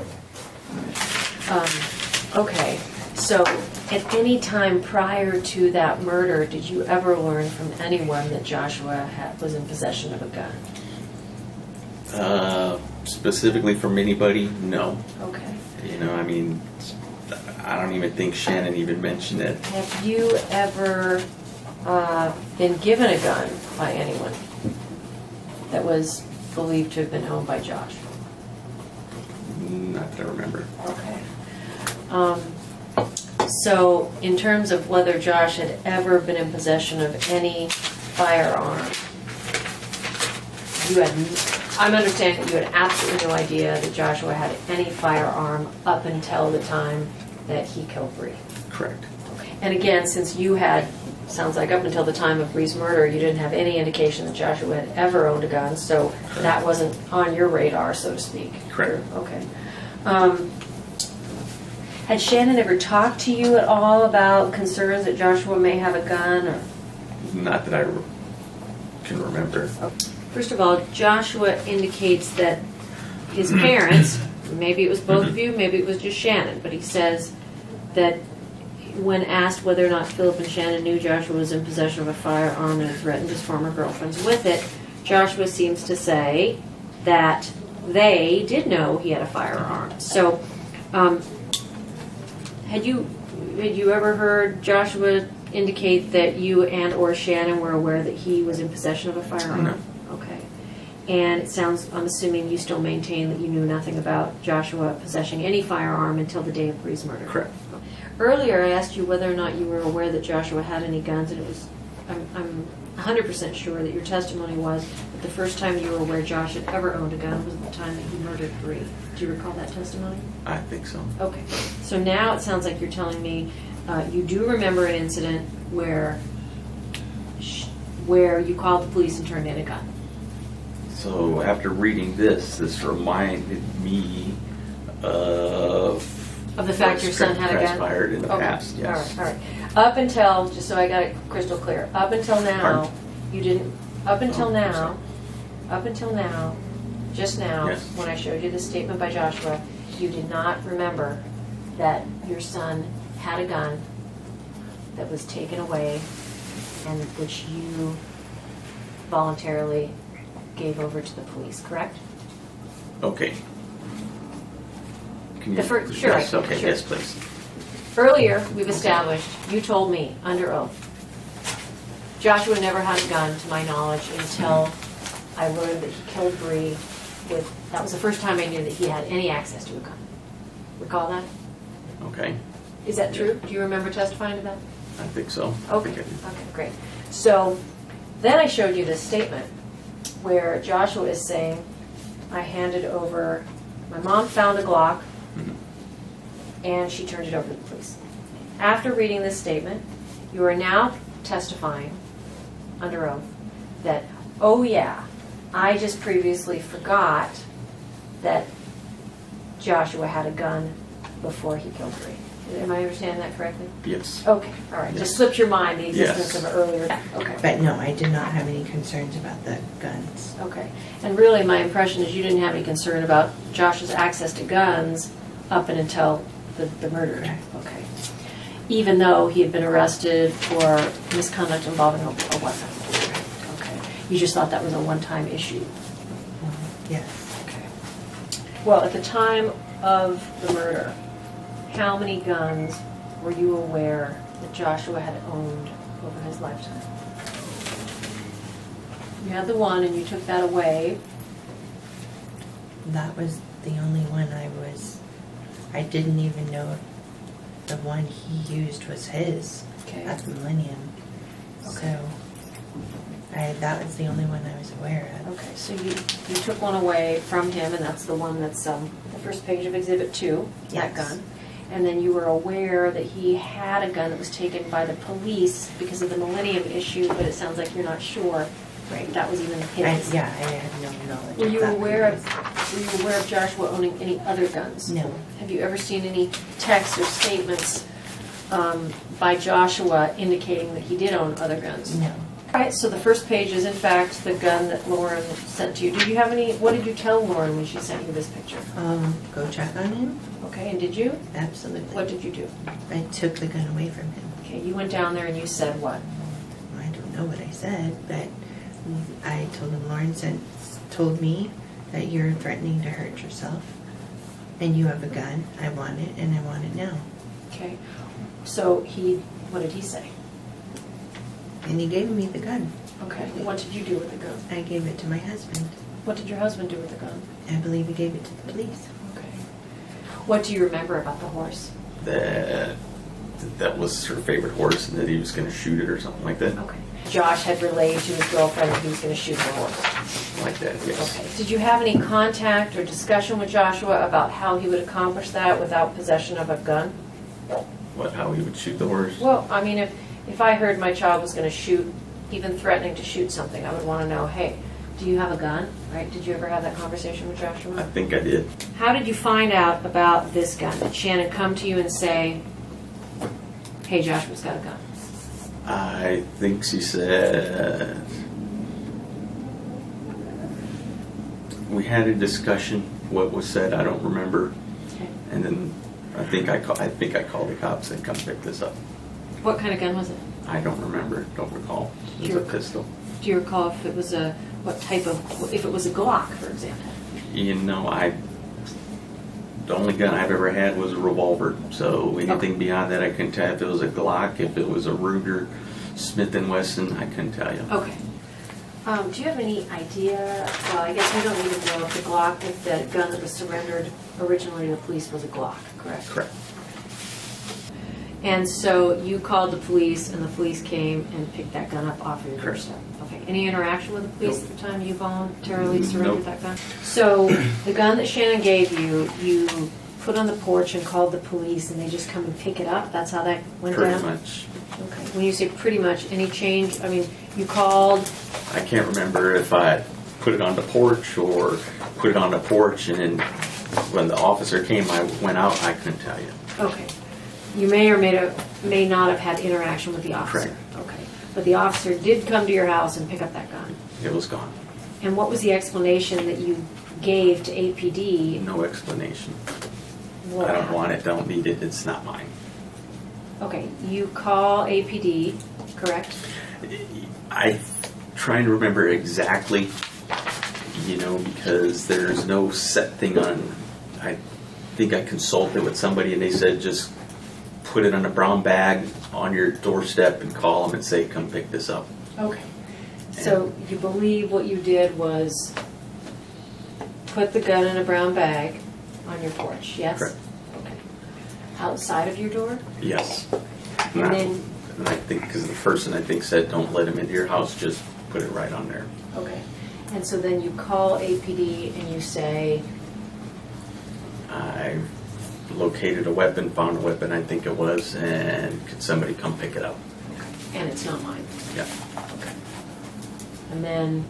Okay, so at any time prior to that murder, did you ever learn from anyone that Joshua was in possession of a gun? Specifically from anybody, no. Okay. You know, I mean, I don't even think Shannon even mentioned it. Have you ever been given a gun by anyone that was believed to have been owned by Josh? Not that I remember. Okay. So, in terms of whether Josh had ever been in possession of any firearm, I'm understanding that you had absolutely no idea that Joshua had any firearm up until the time that he killed Bree. Correct. And again, since you had, sounds like up until the time of Bree's murder, you didn't have any indication that Joshua had ever owned a gun, so that wasn't on your radar, so to speak. Correct. Okay. Had Shannon ever talked to you at all about concerns that Joshua may have a gun? Or? Not that I can remember. First of all, Joshua indicates that his parents, maybe it was both of you, maybe it was just Shannon, but he says that when asked whether or not Philip and Shannon knew Joshua was in possession of a firearm and had threatened his former girlfriends with it, Joshua seems to say that they did know he had a firearm. So, had you ever heard Joshua indicate that you and or Shannon were aware that he was in possession of a firearm? No. Okay. And it sounds, I'm assuming you still maintain that you knew nothing about Joshua possessing any firearm until the day of Bree's murder. Correct. Earlier, I asked you whether or not you were aware that Joshua had any guns, and it was, I'm 100% sure that your testimony was that the first time you were aware Josh had ever owned a gun was the time that he murdered Bree. Do you recall that testimony? I think so. Okay. So now it sounds like you're telling me you do remember an incident where you called the police and turned in a gun. So after reading this reminded me of the fact your son had a gun? Transpired in the past, yes. All right. Up until, just so I got it crystal clear, up until now, Pardon? you didn't, just now, Yes. when I showed you the statement by Joshua, you did not remember that your son had a gun that was taken away and which you voluntarily gave over to the police, correct? Okay. Can The you, sure, yes, okay, sure. yes, please. Earlier, we've established, you told me, under oath, Joshua never had a gun, to my knowledge, until I learned that he killed Bree with, that was the first time I knew that he had any access to a gun. Recall that? Okay, Is that true? Do you remember testifying to that? I think so. Okay, I think I okay, great. So, then I showed you this statement where Joshua is saying, I handed over, my mom found a Glock, and she turned it over to the police. After reading this statement, you are now testifying under oath that, oh yeah, I just previously forgot that Joshua had a gun before he killed Bree. Am I understanding that correctly? Yes. Okay, all right. Yes. Just slipped your mind the existence Yes. of earlier. Okay. But no, I did not have any concerns about the guns. Okay. And really, my impression is you didn't have any concern about Josh's access to guns up and until the murder. Okay. Even though he had been arrested for misconduct involving a weapon. Okay. You just thought that was a one-time issue. Yes. Okay. Well, at the time of the murder, how many guns were you aware that Joshua had owned over his lifetime? You had the one and you took that away. That was the only one I didn't even know if the one he used was his Okay. at the Millennium. So that was the only one I was aware of. Okay, so you took one away from him, and that's the one that's the first page of Exhibit 2, that Yes. gun. And then you were aware that he had a gun that was taken by the police because of the Millennium issue, but it sounds like you're not sure Right. that was even his. I had no knowledge. Were you of that aware of previous. Joshua owning any other guns? No. Have you ever seen any texts or statements by Joshua indicating that he did own other guns? No. All right, so the first page is in fact the gun that Lauren sent to you. Did you have any, what did you tell Lauren when she sent you this picture? Go check on him. Okay, and did you? Absolutely. What did you do? I took the gun away from him. Okay, you went down there and you said what? I don't know what I said, but I told him, Lauren told me that you're threatening to hurt yourself, and you have a gun. I want it, and I want it now. Okay, so what did he say? And he gave me the gun. Okay, what did you do with the gun? I gave it to my husband. What did your husband do with the gun? I believe he gave it to the police. Okay. What do you remember about the horse? That was her favorite horse, and that he was going to shoot it or something like that. Okay. Josh had relayed to his girlfriend that he was going to shoot the horse. Like that, yes. Okay. Did you have any contact or discussion with Joshua about how he would accomplish that without possession of a gun? How he would shoot the horse? Well, I mean, if I heard my child was going to shoot, even threatening to shoot something, I would want to know, hey, do you have a gun? Right? Did you ever have that conversation with Joshua? I think I did. How did you find out about this gun? Did Shannon come to you and say, hey, Joshua's got a gun? I think she said we had a discussion. What was said, I don't remember. Okay. And then I think I called the cops and come pick this up. What kind of gun was it? I don't remember. Don't recall. It was a pistol. Do you recall if it was if it was a Glock, for example? You know, the only gun I've ever had was a revolver. So anything beyond that, I couldn't tell. If it was a Glock, if it was a Ruger, Smith & Wesson, I couldn't tell you. Okay. Do you have any idea? Well, I guess we don't even know if the Glock, if the gun that was surrendered originally to the police was a Glock, correct? Correct. And so you called the police, and the police came and picked that gun up off of your doorstep. Okay. Any interaction with the police at the time you voluntarily surrendered that gun? So the gun that Shannon gave you, you put on the porch and called the police, and they just come and pick it up? That's how that went down? Pretty much. Okay. When you say pretty much, any change? I mean, you called. I can't remember if I put it on the porch or put it on the porch, and then when the officer came, I went out. I couldn't tell you. Okay. You may or may not have had interaction with the officer. Correct. Okay. But the officer did come to your house and pick up that gun. It was gone. And what was the explanation that you gave to APD? No explanation. What I don't happened? want it, don't need it, it's not mine. Okay. You call APD, correct? I'm trying to remember exactly, because there's no set thing on. I think I consulted with somebody and they said just put it on a brown bag on your doorstep and call them and say, come pick this up. Okay. So you believe what you did was put the gun in a brown bag on your porch, yes? Correct. Okay. Outside of your door? Yes. And then, And I think because the person I think said don't let him into your house, just put it right on there. okay. And so then you call APD and you say, I located a weapon, found a weapon, I think it was, and could somebody come pick it up? and it's not mine. Yeah. Okay. And then,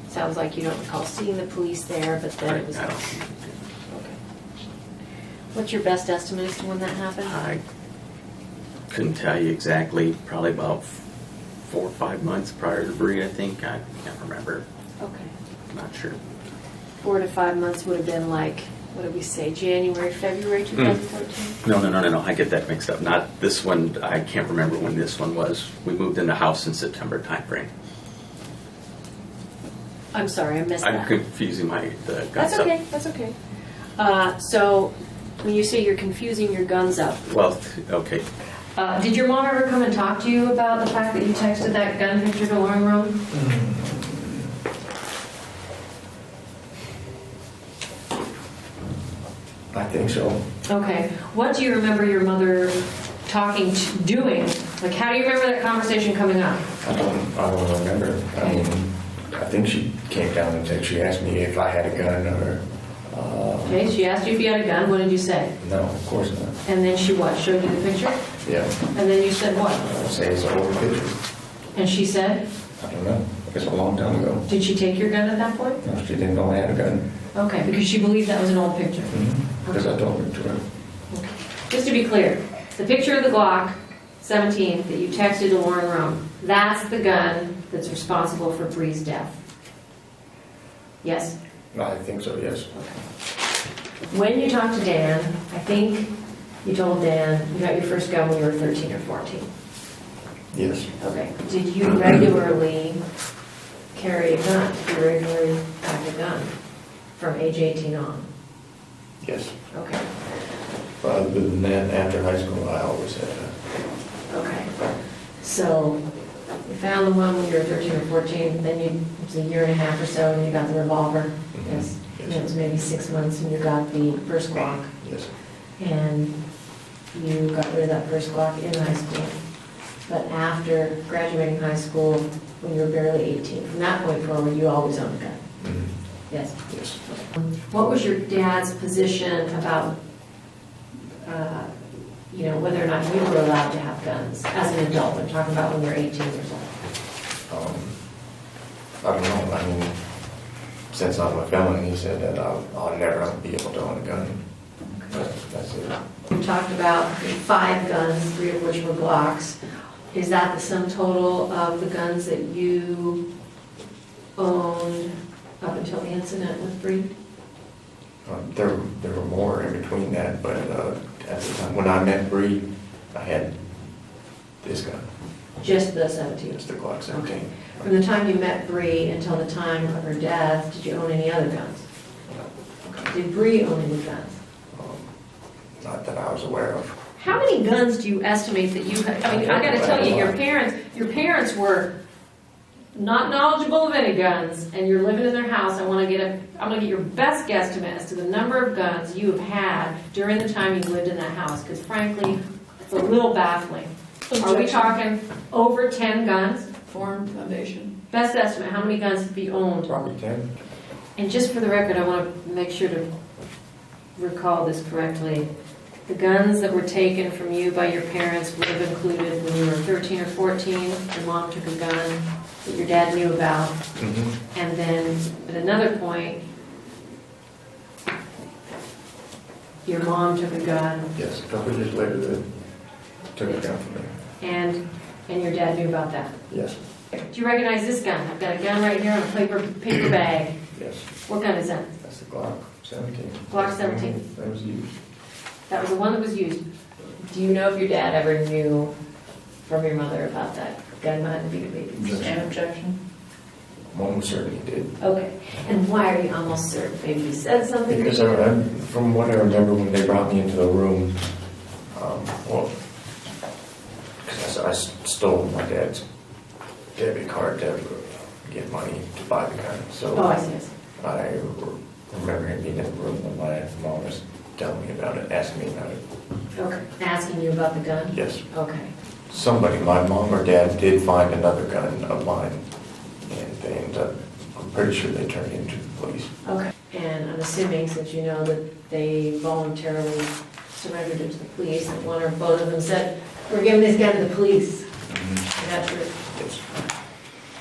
sounds like you don't recall seeing the police there, but then it was. I don't. Okay. What's your best estimate as to when that happened? I couldn't tell you exactly. Probably about 4 or 5 months prior to Bree, I think. I can't remember. Okay. I'm not sure. 4 to 5 months would have been like, what did we say, January, February 2014? No. I get that mixed up. Not this one. I can't remember when this one was. We moved in the house in September timeframe. I'm sorry, I missed that. I'm confusing the guns That's up. okay, that's okay. So, when you say you're confusing your guns up, Well, okay. did your mom ever come and talk to you about the fact that you texted that gun picture to Lauren Rome? I think so. Okay. What do you remember your mother doing Like, how do you remember that conversation coming up? I don't remember. I mean, I think she came down and said, she asked me if I had a gun or... Okay, she asked you if you had a gun. What did you say? No, of course not. And then she what? Showed you the picture? Yeah. And then you said what? I say it's an old picture. And she said? I don't know. It's a long time ago. Did she take your gun at that point? No, she didn't know I had a gun. Okay, because she believed that was an old picture. Because I told her to her. Just to be clear, the picture of the Glock 17 that you texted to Lauren Rome, that's the gun that's responsible for Bree's death. Yes? I think so, yes. When you talked to Dan, I think you told Dan you got your first gun when you were 13 or 14. Yes. Okay. Did you regularly carry a gun? Did you regularly have a gun from age 18 on? Yes. Okay. But other than that, after high school, I always had a... Okay. So you found the one when you were 13 or 14, then it was a year and a half or so, and you got the revolver. Yes. And it was maybe 6 months, and you got the first Glock. Yes. And you got rid of that first Glock in high school. But after graduating high school, when you were barely 18, from that point forward, you always owned a gun. Yes? Yes. What was your dad's position about, whether or not you were allowed to have guns as an adult? I'm talking about when you're 18 years old. I don't know. I mean, since I'm a felon, he said that I'll never be able to own a gun. That's it. We talked about 5 guns, 3 of which were Glocks. Is that the sum total of the guns that you owned up until the incident with Bree? There were more in between that, but at the time when I met Bree, I had this gun. Just the 17? Just the Glock 17. Okay. From the time you met Bree until the time of her death, did you own any other guns? Did Bree own any guns? Not that I was aware of. How many guns do you estimate that you had? I mean, I got to tell you, your parents were not knowledgeable of any guns, and you're living in their house. I'm going to get your best guesstimate as to the number of guns you have had during the time you lived in that house, because frankly, it's a little baffling. Are we talking over 10 guns? Form, foundation. Best estimate, how many guns have you owned? Probably 10. And just for the record, I want to make sure to recall this correctly. The guns that were taken from you by your parents would have included when you were 13 or 14, your mom took a gun that your dad knew about. And then at another point, your mom took a gun. Yes, a couple of years later, they took it down from me. And your dad knew about that. Yes. Do you recognize this gun? I've got a gun right here in a paper bag. Yes. What gun is that? That's the Glock 17. Glock 17. That was used. That was the one that was used. Do you know if your dad ever knew from your mother about that gun behind the baby? An objection? One certainly did. Okay. And why are you almost certain? Maybe you said something? Because from what I remember when they brought me into the room, because I stole my dad's debit card to get money to buy the gun. So I see. I remember him being in the room when my mom was telling me about it, asking me about it. Okay. Asking you about the gun? Yes. Okay. Somebody, my mom or dad, did find another gun of mine, and they ended up, I'm pretty sure they turned it into the police. Okay. And I'm assuming, since you know that they voluntarily surrendered it to the police, that one or both of them said, "We're giving this gun to the police." Is that true? Yes.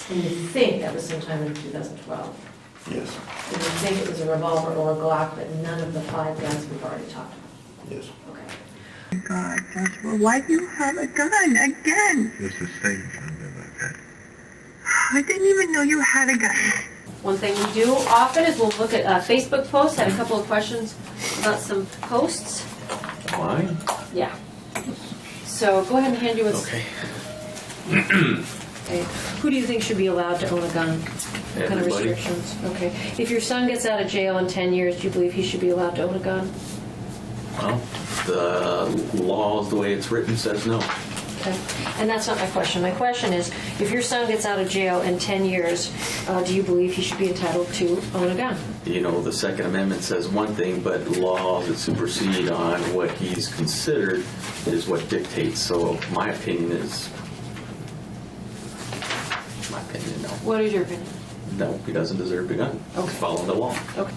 And you think that was sometime in 2012? Yes. And you think it was a revolver or a Glock, but none of the 5 guns we've already talked about? Yes. Okay. God, Joshua, why do you have a gun again? It's the same gun like that. I didn't even know you had a gun. One thing we do often is we'll look at Facebook posts. Had a couple of questions about some posts. Mine? Yeah. So go ahead and hand you what's... Okay. Okay. Who do you think should be allowed to own a gun? What kind of Everybody. restrictions? Okay. If your son gets out of jail in 10 years, do you believe he should be allowed to own a gun? Well, the law, the way it's written, says no. Okay. And that's not my question. My question is, if your son gets out of jail in 10 years, do you believe he should be entitled to own a gun? You know, the Second Amendment says one thing, but laws that supersede on what he's considered is what dictates. So my opinion is, no. What is your opinion? No, he doesn't deserve a gun. Okay. Follow the law. Okay.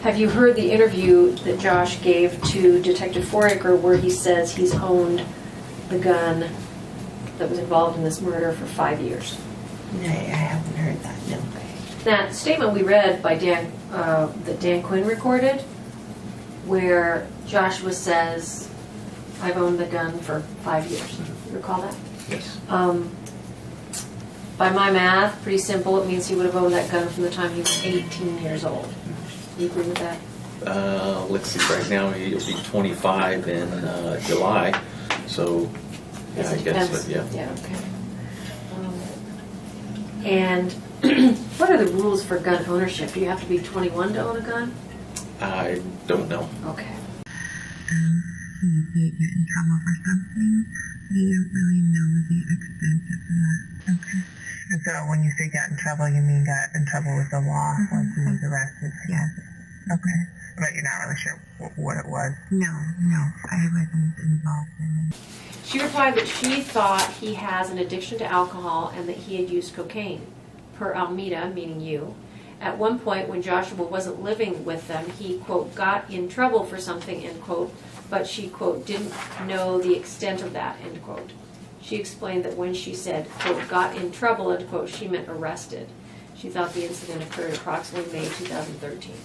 Have you heard the interview that Josh gave to Detective Foraker where he says he's owned the gun that was involved in this murder for 5 years? No, I haven't heard that, no. That statement we read by Dan, that Dan Quinn recorded, where Joshua says, I've owned the gun for 5 years. You recall that? Yes. By my math, pretty simple, it means he would have owned that gun from the time he was 18 years old. Do you agree with that? Let's see, right now he'll be 25 in July. So, yeah, I guess, but yeah. Yeah, okay. And what are the rules for gun ownership? Do you have to be 21 to own a gun? I don't know. Okay. He did get in trouble for something. We don't really know the extent of that. Okay. And so when you say got in trouble, you mean got in trouble with the law once he was arrested? Yeah. Okay. But you're not really sure what it was? No, I wasn't involved in it. She replied that she thought he has an addiction to alcohol and that he had used cocaine. Per Almeida, meaning you, at one point when Joshua wasn't living with them, he, quote, got in trouble for something, end quote, but she, quote, didn't know the extent of that, end quote. She explained that when she said, quote, got in trouble, end quote, she meant arrested. She thought the incident occurred approximately May 2013.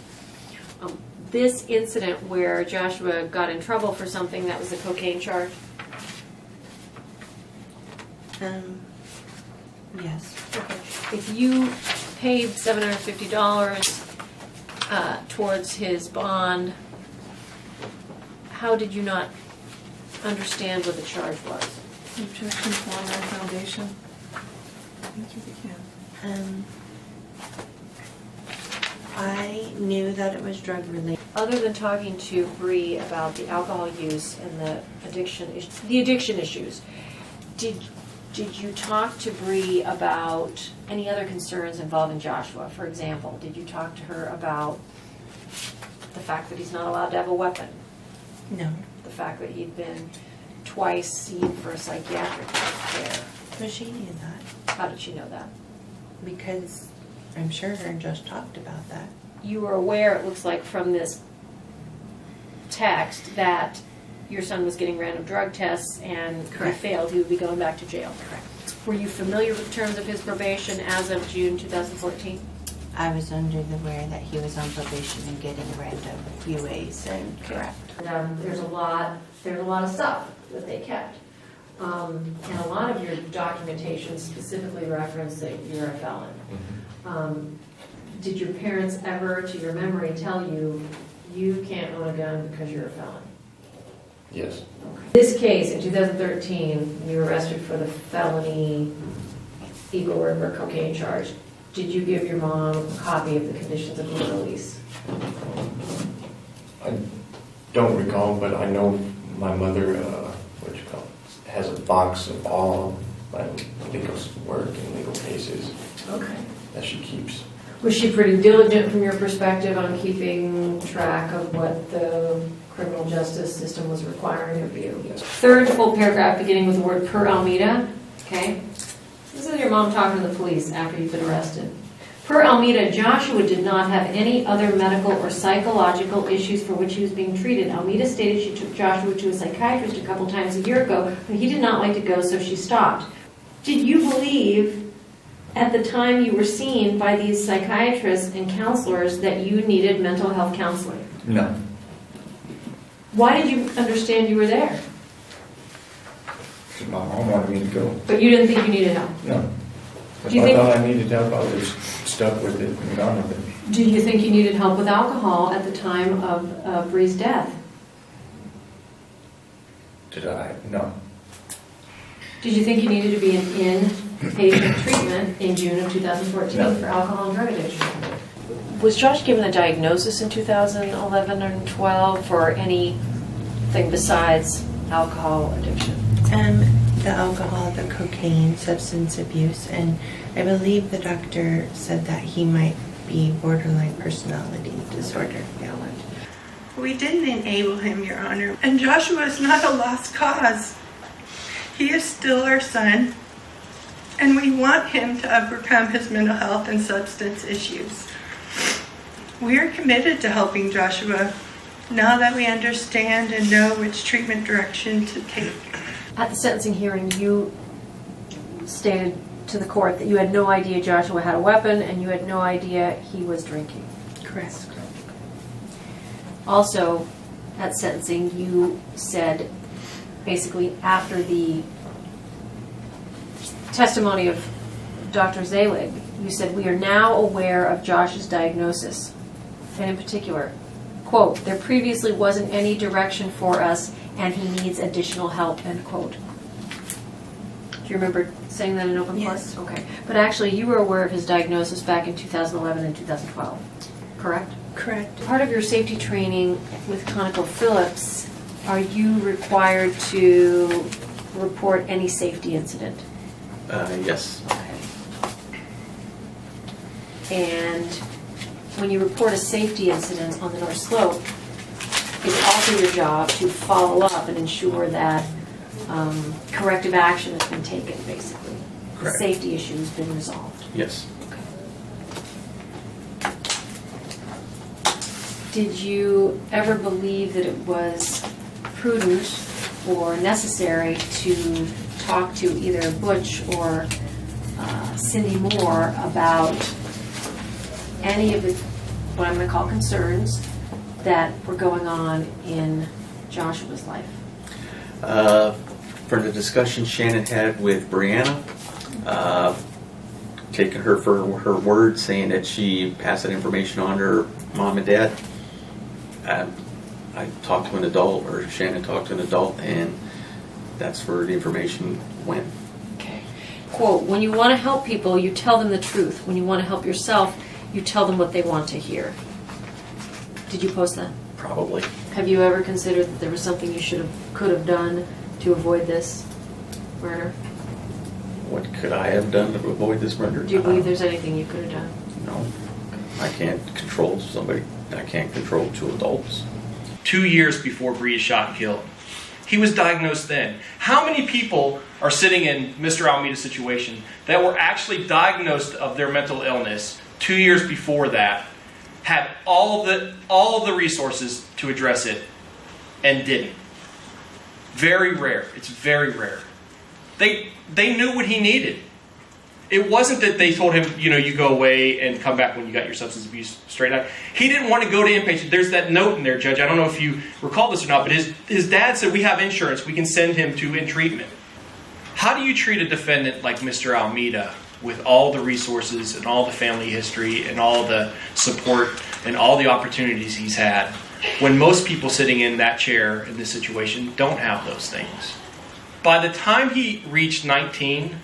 This incident where Joshua got in trouble for something, that was a cocaine charge? Yes. Okay. If you paid $750 towards his bond, how did you not understand what the charge was? Objection form and foundation. Answer if you can. I knew that it was drug related. Other than talking to Bree about the alcohol use and the addiction issues, did you talk to Bree about any other concerns involving Joshua? For example, did you talk to her about the fact that he's not allowed to have a weapon? No. The fact that he'd been twice seen for a psychiatric care? But she knew that. How did she know that? Because I'm sure her and Josh talked about that. You were aware, it looks like, from this text that your son was getting random drug tests and if he failed, he would be going back to jail. Correct. Were you familiar with the terms of his probation as of June 2014? I was under the aware that he was on probation and getting random UAs and correct. There's a lot of stuff that they kept. And a lot of your documentation specifically referenced that you're a felon. Did your parents ever, to your memory, tell you you can't own a gun because you're a felon? Yes. This case, in 2013, you were arrested for the felony Eagle River cocaine charge. Did you give your mom a copy of the conditions of your release? I don't recall, but I know my mother, has a box of all my legal work and legal cases that she keeps. Was she pretty diligent from your perspective on keeping track of what the criminal justice system was requiring of you? Yes. Third full paragraph beginning with the word per Almeida, okay? This is your mom talking to the police after you've been arrested. Per Almeida, Joshua did not have any other medical or psychological issues for which he was being treated. Almeida stated she took Joshua to a psychiatrist a couple times a year ago, but he did not like to go, so she stopped. Did you believe at the time you were seen by these psychiatrists and counselors that you needed mental health counseling? No. Why did you understand you were there? Because my mom wanted me to go. But you didn't think you needed help? No. If Do you I think- thought I needed help, I would have stuck with it and gone with it. Did you think you needed help with alcohol at the time of Bree's death? Did I? No. Did you think you needed to be in inpatient treatment in June of 2014 for alcohol and drug addiction? Was Josh given a diagnosis in 2011 and 12 for anything besides alcohol addiction? the alcohol, the cocaine, substance abuse, and I believe the doctor said that he might be borderline personality disorder. We didn't enable him, Your Honor. And Joshua is not a lost cause. He is still our son, and we want him to overcome his mental health and substance issues. We are committed to helping Joshua now that we understand and know which treatment direction to take. At the sentencing hearing, you stated to the court that you had no idea Joshua had a weapon and you had no idea he was drinking. Correct. Also, at sentencing, you said, basically after the testimony of Dr. Zelig, you said, we are now aware of Josh's diagnosis, and in particular, quote, there previously wasn't any direction for us and he needs additional help, end quote. Do you remember saying that in open court? Yes. Okay. But actually, you were aware of his diagnosis back in 2011 and 2012, correct? Correct. Part of your safety training with ConocoPhillips, are you required to report any safety incident? Yes. And when you report a safety incident on the North Slope, it's also your job to follow up and ensure that corrective action has been taken, basically. Correct. The safety issue has been resolved. Yes. Did you ever believe that it was prudent or necessary to talk to either Butch or Cindy Moore about any of the, what I'm going to call concerns that were going on in Joshua's life? For the discussion Shannon had with Brianna, taking her for her word, saying that she passed that information on to her mom and dad, I talked to an adult, or Shannon talked to an adult, and that's where the information went. Okay. Quote, when you want to help people, you tell them the truth. When you want to help yourself, you tell them what they want to hear. Did you post that? Probably. Have you ever considered that there was something you could have done to avoid this murder? What could I have done to avoid this murder? Do you believe there's anything you could have done? No. I can't control somebody. I can't control two adults. 2 years before Bree is shot and killed. He was diagnosed then. How many people are sitting in Mr. Almeida's situation that were actually diagnosed of their mental illness 2 years before that, had all the resources to address it, and didn't? Very rare. It's very rare. They knew what he needed. It wasn't that they told him, you go away and come back when you got your substance abuse straightened out. He didn't want to go to inpatient. There's that note in there, Judge. I don't know if you recall this or not, but his dad said, we have insurance. We can send him to in treatment. How do you treat a defendant like Mr. Almeida with all the resources and all the family history and all the support and all the opportunities he's had when most people sitting in that chair in this situation don't have those things? By the time he reached 19,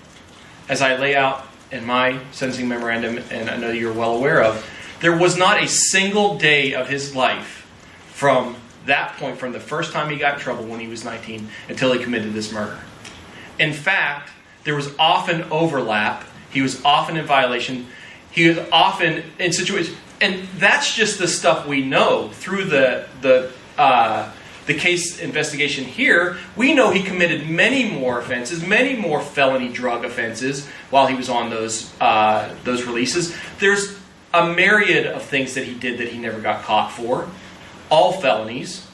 as I lay out in my sentencing memorandum, and I know you're well aware of, there was not a single day of his life from that point, from the first time he got in trouble when he was 19 until he committed this murder. In fact, there was often overlap. He was often in violation. He was often in situations, and that's just the stuff we know through the case investigation here. We know he committed many more offenses, many more felony drug offenses while he was on those releases. There's a myriad of things that he did that he never got caught for, all felonies.